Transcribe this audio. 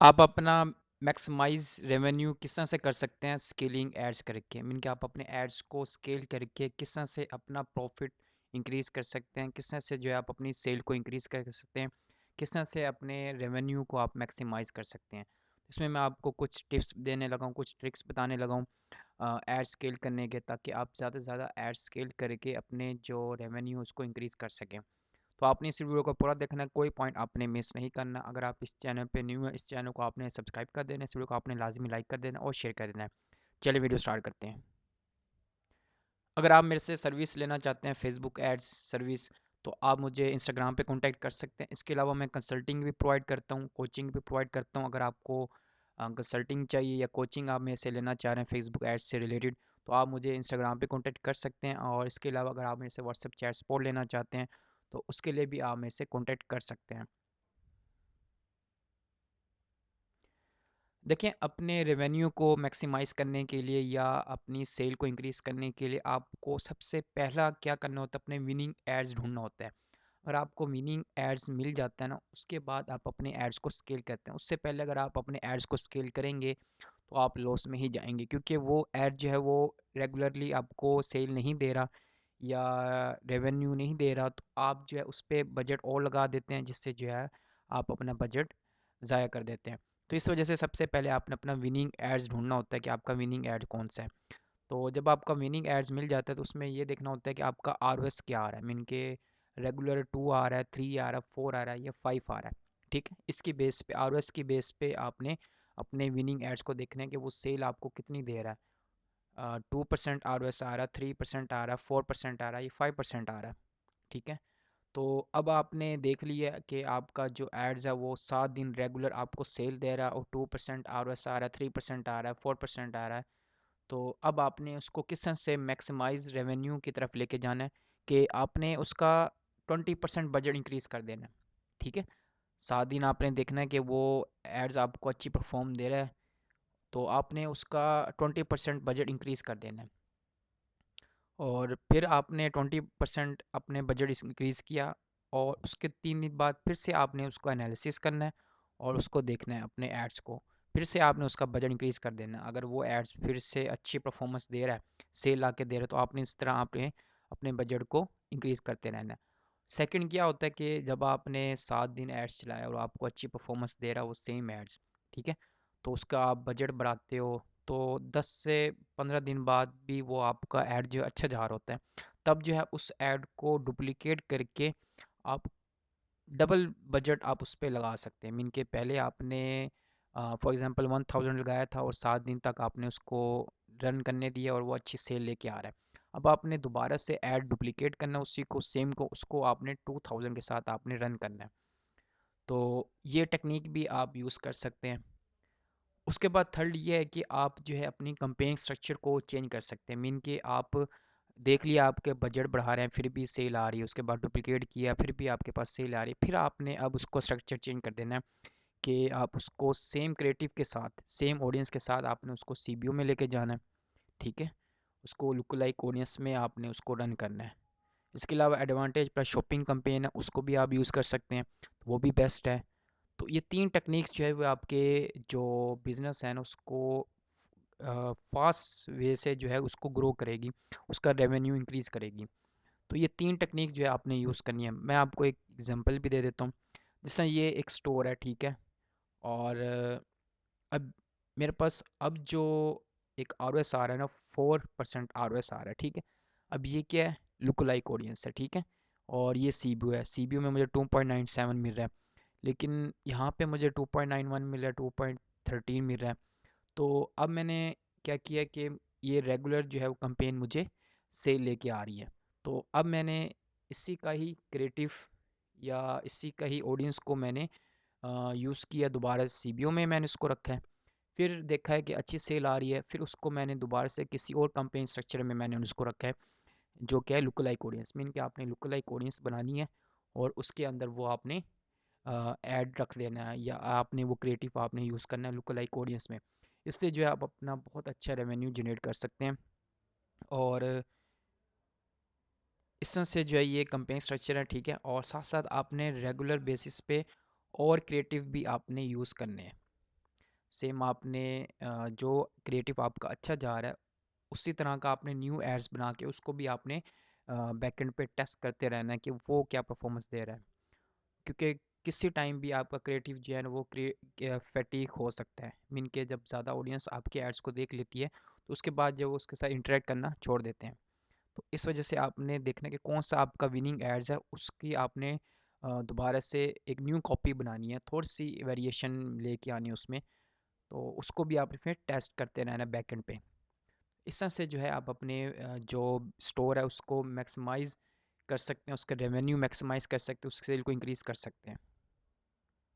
आप अपना maximise revenue किस तरह से कर सकते हैं स्केलिंग एड्स करके? मीन कि आप अपने एड्स को स्केल करके किस तरह से अपना प्रॉफ़िट इंक्रीज़ कर सकते हैं? किस तरह से जो है आप अपनी सेल को इंक्रीज़ कर सकते हैं? किस तरह से अपने रेवेन्यू को आप मैक्सिमाइज़ कर सकते हैं? इसमें मैं आपको कुछ टिप्स देने लगा हूँ, कुछ ट्रिक्स बताने लगा हूँ एड स्केल करने के, ताकि आप ज़्यादा से ज़्यादा एड स्केल करके अपने जो रेवेन्यू है उसको इंक्रीज़ कर सकें। तो आपने इस वीडियो को पूरा देखना है, कोई पॉइंट आपने मिस नहीं करना। अगर आप इस चैनल पे न्यू है, इस चैनल को आपने सब्सक्राइब कर देना है, इस वीडियो को आपने लाजमी लाइक कर देना और शेयर कर देना है। चलिए वीडियो स्टार्ट करते हैं। अगर आप मेरे से सर्विस लेना चाहते हैं, फेसबुक एड्स सर्विस, तो आप मुझे इंस्टाग्राम पे कांटेक्ट कर सकते हैं। इसके अलावा मैं कंसल्टिंग भी प्रोवाइड करता हूँ, कोचिंग भी प्रोवाइड करता हूँ। अगर आपको कंसल्टिंग चाहिए या कोचिंग आप मेरे से लेना चाह रहे हैं फेसबुक एड्स से रिलेटेड, तो आप मुझे इंस्टाग्राम पे कांटेक्ट कर सकते हैं। और इसके अलावा अगर आप मेरे से व्हाट्सएप चैट सपोर्ट लेना चाहते हैं, तो उसके लिए भी आप मेरे से कांटेक्ट कर सकते हैं। देखिए, अपने रेवेन्यू को मैक्सिमाइज़ करने के लिए या अपनी सेल को इंक्रीज़ करने के लिए आपको सबसे पहला क्या करना होता है, अपने विनिंग एड्स ढूँढना होता है। अगर आपको विनिंग एड्स मिल जाता है ना, उसके बाद आप अपने एड्स को स्केल करते हैं। उससे पहले अगर आप अपने एड्स को स्केल करेंगे, तो आप लॉस में ही जाएँगे, क्योंकि वो एड जो है वो रेगुलरली आपको सेल नहीं दे रहा या रेवेन्यू नहीं दे रहा, तो आप जो है उस पे बजट और लगा देते हैं, जिससे जो है आप अपना बजट ज़ाया कर देते हैं। तो इस वजह से सबसे पहले आपने अपना विनिंग एड्स ढूँढना होता है कि आपका विनिंग एड कौन-सा है। तो जब आपका विनिंग एड्स मिल जाता है, तो उसमें ये देखना होता है कि आपका आरओएस क्या आ रहा है। मीन के रेगुलर 2 आ रहा है, 3 आ रहा है, 4 आ रहा है या 5 आ रहा है, ठीक है? इसकी बेस पे, आरओएस की बेस पे आपने अपने विनिंग एड्स को देखना है कि वो सेल आपको कितनी दे रहा है। 2% आरओएस आ रहा है, 3% आ रहा है, 4% आ रहा है, या 5% आ रहा है, ठीक है? तो अब आपने देख लिया कि आपका जो एड्स है वो 7 दिन रेगुलर आपको सेल दे रहा है और 2% आरओएस आ रहा है, 3% आ रहा है, 4% आ रहा है। तो अब आपने उसको किस तरह से मैक्सिमाइज़ रेवेन्यू की तरफ लेके जाना है कि आपने उसका 20% बजट इंक्रीज़ कर देना है, ठीक है? 7 दिन आपने देखना है कि वो एड्स आपको अच्छी परफ़ॉर्म दे रहा है, तो आपने उसका 20% बजट इंक्रीज़ कर देना है। और फिर आपने 20% अपने बजट इंक्रीज़ किया, और उसके 3 दिन बाद फिर से आपने उसको एनालिसिस करना है और उसको देखना है अपने एड्स को। फिर से आपने उसका बजट इंक्रीज़ कर देना है। अगर वो एड्स फिर से अच्छी परफॉर्मेंस दे रहा है, सेल आके दे रहा है, तो आपने इस तरह आपने अपने बजट को इंक्रीज़ करते रहना है। सेकंड क्या होता है कि जब आपने 7 दिन एड्स चलाया और आपको अच्छी परफॉर्मेंस दे रहा है वो सेम एड्स, ठीक है? तो उसका आप बजट बढ़ाते हो, तो 10 से 15 दिन बाद भी वो आपका ऐड जो है अच्छा जा रहा होता है। तब जो है उस ऐड को डुप्लिकेट करके आप डबल बजट आप उस पे लगा सकते हैं। मीन के पहले आपने फॉर एग्ज़ाम्पल 1000 लगाया था और 7 दिन तक आपने उसको रन करने दिया और वो अच्छी सेल लेके आ रहा है। अब आपने दोबारा से ऐड डुप्लिकेट करना है उसी को, सेम को, उसको आपने 2000 के साथ आपने रन करना है। तो ये टेक्नीक भी आप यूज़ कर सकते हैं। उसके बाद थर्ड ये है कि आप जो है अपनी कैंपेन स्ट्रक्चर को चेंज कर सकते हैं। मीन कि आप देख लिया आपके बजट बढ़ा रहे हैं फिर भी सेल आ रही है, उसके बाद डुप्लिकेट किया फिर भी आपके पास सेल आ रही है, फिर आपने अब उसको स्ट्रक्चर चेंज कर देना है कि आप उसको सेम क्रिएटिव के साथ, सेम ऑडियंस के साथ आपने उसको सीबीओ में लेके जाना है, ठीक है? उसको लुक लाइक ऑडियंस में आपने उसको रन करना है। इसके अलावा एडवांटेज प्लस शॉपिंग कैंपेन है, उसको भी आप यूज़ कर सकते हैं, वो भी बेस्ट है। तो ये 3 टेक्निक्स जो है वो आपके जो बिज़नेस है ना उसको फास्ट वे से जो है उसको ग्रो करेगी, उसका रेवेन्यू इंक्रीज़ करेगी। तो ये 3 टेक्निक जो है आपने यूज़ करनी है। मैं आपको एक एग्जांपल भी दे देता हूँ। जैसे ये एक स्टोर है, ठीक है? और अब मेरे पास अब जो एक आरओएस आ रहा है ना, 4% आरओएस आ रहा है, ठीक है? अब ये क्या है? लुक लाइक ऑडियंस है, ठीक है? और ये सीबीओ है। सीबीओ में मुझे 2.97 मिल रहा है, लेकिन यहाँ पे मुझे 2.91 मिल रहा है, 2.13 मिल रहा है। तो अब मैंने क्या किया कि ये रेगुलर जो है वो कैंपेन मुझे सेल लेके आ रही है। तो अब मैंने इसी का ही क्रिएटिव या इसी का ही ऑडियंस को मैंने यूज़ किया, दोबारा सीबीओ में मैंने इसको रखा है। फिर देखा है कि अच्छी सेल आ रही है, फिर उसको मैंने दोबारा से किसी और कैंपेन स्ट्रक्चर में मैंने उसको रखा है, जो क्या है लुक लाइक ऑडियंस। मीन कि आपने लुक लाइक ऑडियंस बनानी है और उसके अंदर वो आपने ऐड रख देना है या आपने वो क्रिएटिव आपने यूज़ करना है लुक लाइक ऑडियंस में। इससे जो है आप अपना बहुत अच्छा रेवेन्यू जनरेट कर सकते हैं। और इस तरह से जो है ये कैंपेन स्ट्रक्चर है, ठीक है? और साथ साथ आपने रेगुलर बेसिस पे और क्रिएटिव भी आपने यूज़ करने हैं। सेम आपने जो क्रिएटिव आपका अच्छा जा रहा है, उसी तरह का आपने न्यू एड्स बना के उसको भी आपने बैकएंड पे टेस्ट करते रहना है कि वो क्या परफॉर्मेंस दे रहा है। क्योंकि किसी टाइम भी आपका क्रिएटिव जो है ना वो फैटीक हो सकता है, मीन के जब ज़्यादा ऑडियंस आपके एड्स को देख लेती है तो उसके बाद जब वो उसके साथ इंटरेक्ट करना छोड़ देते हैं। तो इस वजह से आपने देखना कि कौन सा आपका विनिंग एड्स है, उसकी आपने दोबारा से एक न्यू कॉपी बनानी है, थोड़ी सी वेरिएशन लेके आनी है उसमें। तो उसको भी आप फिर टेस्ट करते रहना बैकएंड पे। इस तरह से जो है आप अपने जो स्टोर है उसको मैक्सिमाइज़ कर सकते हैं, उसका रेवेन्यू मैक्सिमाइज़ कर सकते हैं, उसकी सेल को इंक्रीज़ कर सकते हैं।